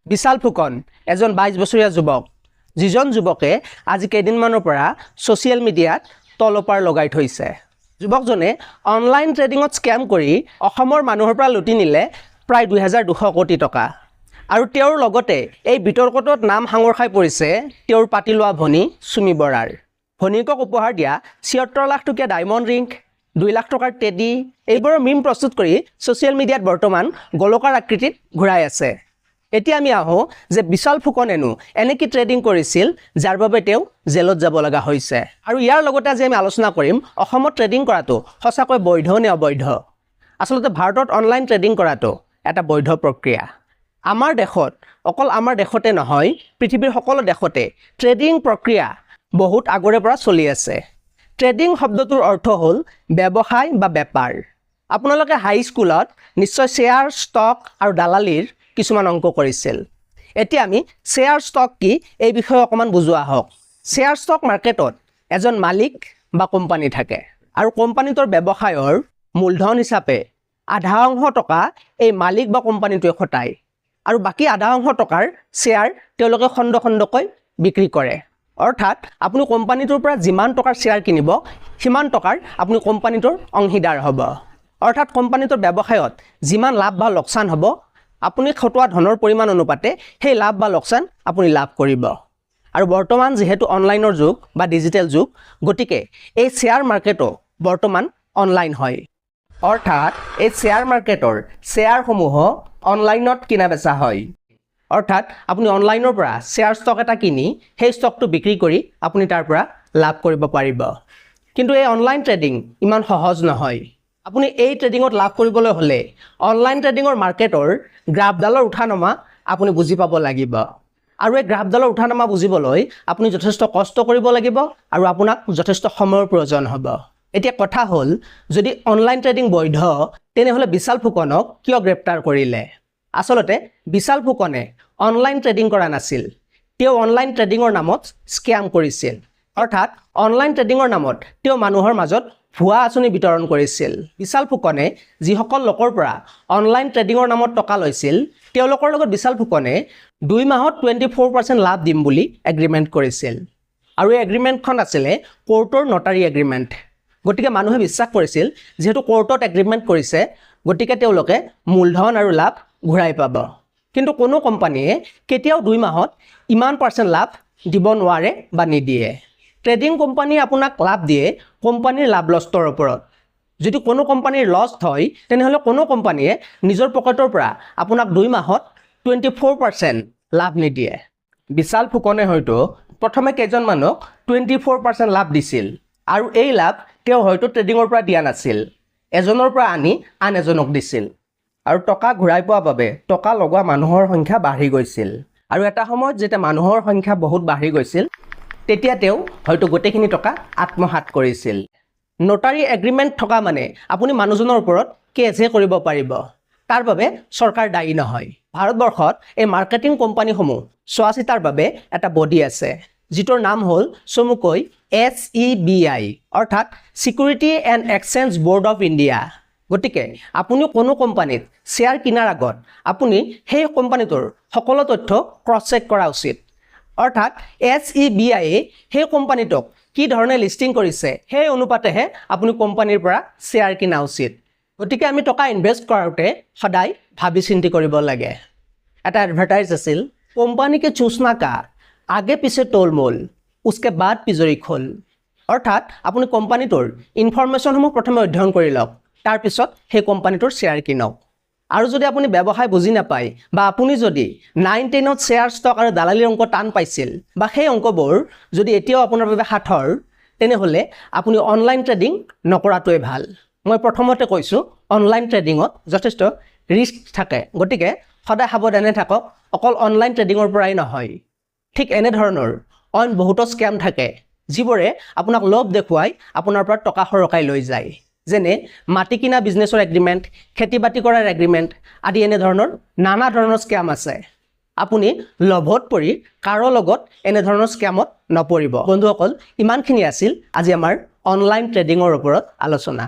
বিশাল ফুকন এজন 22 বছৰীয়া যুৱক যিজন যুৱকে আজি কেইদিনমানৰ পৰা সোশ্যাল মিডিয়াত তলপাৰ লগাই থৈছে যুৱকজনে অনলাইন ট্ৰেডিঙত স্ক্যাম কৰি অসমৰ মানুহৰ পৰা লুটি নিলে প্ৰায় 2200 কোটি টকা আৰু তেওঁৰ লগতে এই বিতৰ্কটোত নাম হাঙৰ খাই পৰিছে তেওঁৰ পাতি লোৱা ভনী সুমি বৰাৰ ভনীকক উপহাৰ দিয়া 76 লাখ টকীয়া ডায়মণ্ড ৰিং 2 লাখ টকাৰ টেডি এইবোৰৰ মিম প্ৰস্তুত কৰি সোশ্যাল মিডিয়াত বৰ্তমান গোলকাৰ আকৃতিত ঘূৰাই আছে এতিয়া আমি আহো যে বিশাল ফুকনেনো এনেকি ট্ৰেডিং কৰিছিল যাৰ বাবে তেওঁ জেলত যাব লগা হৈছে আৰু ইয়াৰ লগতে আজি আমি আলোচনা কৰিম অসমত ট্ৰেডিং কৰাটো সঁচাকৈ বৈধ নে অবৈধ আসলতে ভাৰতত অনলাইন ট্ৰেডিং কৰাটো এটা বৈধ প্ৰক্ৰিয়া আমাৰ দেশত অকল আমাৰ দেশতে নহয় পৃথিৱীৰ সকলো দেশতে ট্ৰেডিং প্ৰক্ৰিয়া বহুত আগৰে পৰা চলি আছে ট্ৰেডিং শব্দটোৰ অৰ্থ হ'ল ব্যৱসায় বা বেপাৰ আপোনালোকে হাই স্কুলত নিশ্চয় শেয়াৰ ষ্টক আৰু দালালিৰ কিছুমান অংক কৰিছিল এতিয়া আমি শেয়াৰ ষ্টক কি এই বিষয়ে অকমান বুজোৱা হওক শেয়াৰ ষ্টক মাৰ্কেটত এজন মালিক বা কোম্পানী থাকে আৰু কোম্পানীটোৰ ব্যৱসায়ৰ মূলধন হিচাপে আধা অংশ টকা এই মালিক বা কোম্পানীটোৱে খটায় আৰু বাকি আধা অংশ টকাৰ শেয়াৰ তেওঁলোকে খণ্ড খণ্ডকৈ বিক্ৰী কৰে অৰ্থাৎ আপুনি কোম্পানীটোৰ পৰা যিমান টকাৰ শেয়াৰ কিনিব সিমান টকাৰ আপুনি কোম্পানীটোৰ অংশীদাৰ হ'ব অৰ্থাৎ কোম্পানীটোৰ ব্যৱসায়ত যিমান লাভ বা লোকচান হ'ব আপুনি খটোৱা ধনৰ পৰিমাণ অনুপাতে সেই লাভ বা লোকচান আপুনি লাভ কৰিব আৰু বৰ্তমান যেহেতু অনলাইনৰ যুগ বা ডিজিটেল যুগ গতিকে এই শেয়াৰ মাৰ্কেটো বৰ্তমান অনলাইন হয় অৰ্থাৎ এই শেয়াৰ মাৰ্কেটৰ শেয়াৰসমূহ অনলাইনত কিনা বেচা হয় অৰ্থাৎ আপুনি অনলাইনৰ পৰা শেয়াৰ ষ্টক এটা কিনি সেই ষ্টকটো বিক্ৰী কৰি আপুনি তাৰ পৰা লাভ কৰিব পাৰিব কিন্তু এই অনলাইন ট্ৰেডিং ইমান সহজ নহয় আপুনি এই ট্ৰেডিঙত লাভ কৰিবলৈ হলে অনলাইন ট্ৰেডিঙৰ মাৰ্কেটৰ গ্ৰাফডালৰ উঠানমা আপুনি বুজি পাব লাগিব আৰু এই গ্ৰাফডালৰ উঠানমা বুজিবলৈ আপুনি যথেষ্ট কষ্ট কৰিব লাগিব আৰু আপোনাক যথেষ্ট সময়ৰ প্ৰয়োজন হ'ব এতিয়া কথা হ'ল যদি অনলাইন ট্ৰেডিং বৈধ তেনেহলে বিশাল ফুকনক কিয় গ্ৰেপ্তাৰ কৰিলে আসলতে বিশাল ফুকনে অনলাইন ট্ৰেডিং কৰা নাছিল তেওঁ অনলাইন ট্ৰেডিঙৰ নামত স্ক্যাম কৰিছিল অৰ্থাৎ অনলাইন ট্ৰেডিঙৰ নামত তেওঁ মানুহৰ মাজত ভুৱা আঁচনি বিতৰণ কৰিছিল বিশাল ফুকনে যিসকল লোকৰ পৰা অনলাইন ট্ৰেডিঙৰ নামত টকা লৈছিল তেওঁলোকৰ লগত বিশাল ফুকনে 2 মাহত 24% লাভ দিম বুলি এগ্ৰিমেণ্ট কৰিছিল আৰু এই এগ্ৰিমেণ্টখন আছিলে কোৰ্টৰ নটাৰী এগ্ৰিমেণ্ট গতিকে মানুহে বিশ্বাস কৰিছিল যেহেতু কোৰ্টত এগ্ৰিমেণ্ট কৰিছে গতিকে তেওঁলোকে মূলধন আৰু লাভ ঘূৰাই পাব কিন্তু কোনো কোম্পানীয়ে কেতিয়াও 2 মাহত ইমান % লাভ দিব নোৱাৰে বা নিদিয়ে ট্ৰেডিং কোম্পানী আপোনাক লাভ দিয়ে কোম্পানীৰ লাভ লছৰ ওপৰত যদি কোনো কোম্পানীৰ লছ হয় তেনেহলে কোনো কোম্পানীয়ে নিজৰ পকেটৰ পৰা আপোনাক 2 মাহত 24% লাভ নিদিয়ে বিশাল ফুকনে হয়তো প্ৰথমে কেইজন মানুহক 24% লাভ দিছিল আৰু এই লাভ তেওঁ হয়তো ট্ৰেডিঙৰ পৰা দিয়া নাছিল এজনৰ পৰা আনি আন এজনক দিছিল আৰু টকা ঘূৰাই পোৱাৰ বাবে টকা লগোৱা মানুহৰ সংখ্যা বাঢ়ি গৈছিল আৰু এটা সময়ত যেতিয়া মানুহৰ সংখ্যা বহুত বাঢ়ি গৈছিল তেতিয়া তেওঁ হয়তো গোটেইখিনি টকা আত্মসাৎ কৰিছিল নটাৰী এগ্ৰিমেণ্ট থকা মানে আপুনি মানুহজনৰ ওপৰত কেছহে কৰিব পাৰিব তাৰ বাবে চৰকাৰ দায়ী নহয় ভাৰতবৰ্ষত এই মাৰ্কেটিং কোম্পানীসমূহ চোৱা চিতাৰ বাবে এটা বডি আছে যিটোৰ নাম হ'ল চমুকৈ SEBI অৰ্থাৎ security and exchange board of India গতিকে আপুনি কোনো কোম্পানীত শ্বেয়াৰ কিনাৰ আগত আপুনি সেই কোম্পানীটোৰ সকলো তথ্য ক্ৰছ চেক কৰা উচিত অৰ্থাৎ SEBI সেই কোম্পানীটোক কি ধৰণে লিষ্টিং কৰিছে সেই অনুপাতেহে আপুনি কোম্পানীৰ পৰা শ্বেয়াৰ কিনা উচিত গতিকে আমি টকা ইনভেষ্ট কৰোঁতে সদায় ভাবি চিন্তি কৰিব লাগে এটা এডভাৰটাইজ আছিল কোম্পানী কে চুজনা কা আগে পিছে তোলমোল উসকে বাদ পিজৰি খোল অৰ্থাৎ আপুনি কোম্পানীটোৰ ইনফৰমেশ্যনসমূহ প্ৰথমে অধ্যয়ন কৰি লওক তাৰ পিছত সেই কোম্পানীটোৰ শ্বেয়াৰ কিনক আৰু যদি আপুনি ব্যৱসায় বুজি নাপায় বা আপুনি যদি 9-10ত শ্বেয়াৰ ষ্টক আৰু দালালিৰ অংক টান পাইছিল বা সেই অংকবোৰ যদি এতিয়াও আপোনাৰ বাবে সাঁথৰ তেনেহলে আপুনি অনলাইন ট্ৰেডিং নকৰাটোৱে ভাল মই প্ৰথমতে কৈছো অনলাইন ট্ৰেডিঙত যথেষ্ট ৰিস্ক থাকে গতিকে সদায় সাৱধানে থাকক অকল অনলাইন ট্ৰেডিঙৰ পৰাই নহয় ঠিক এনে ধৰণৰ অন বহুতো স্ক্যাম থাকে যিবোৰে আপোনাক লোভ দেখুৱাই আপোনাৰ পৰা টকা সৰকাই লৈ যায় যেনে মাটি কিনা বিজনেছৰ এগ্ৰিমেণ্ট খেতি বাতি কৰাৰ এগ্ৰিমেণ্ট আদি এনে ধৰণৰ নানা ধৰণৰ স্ক্যাম আছে আপুনি লোভত পৰি কাৰো লগত এনে ধৰণৰ স্ক্যামত নপৰিব বন্ধুসকল ইমানখিনি আছিল আজি আমাৰ অনলাইন ট্ৰেডিঙৰ ওপৰত আলোচনা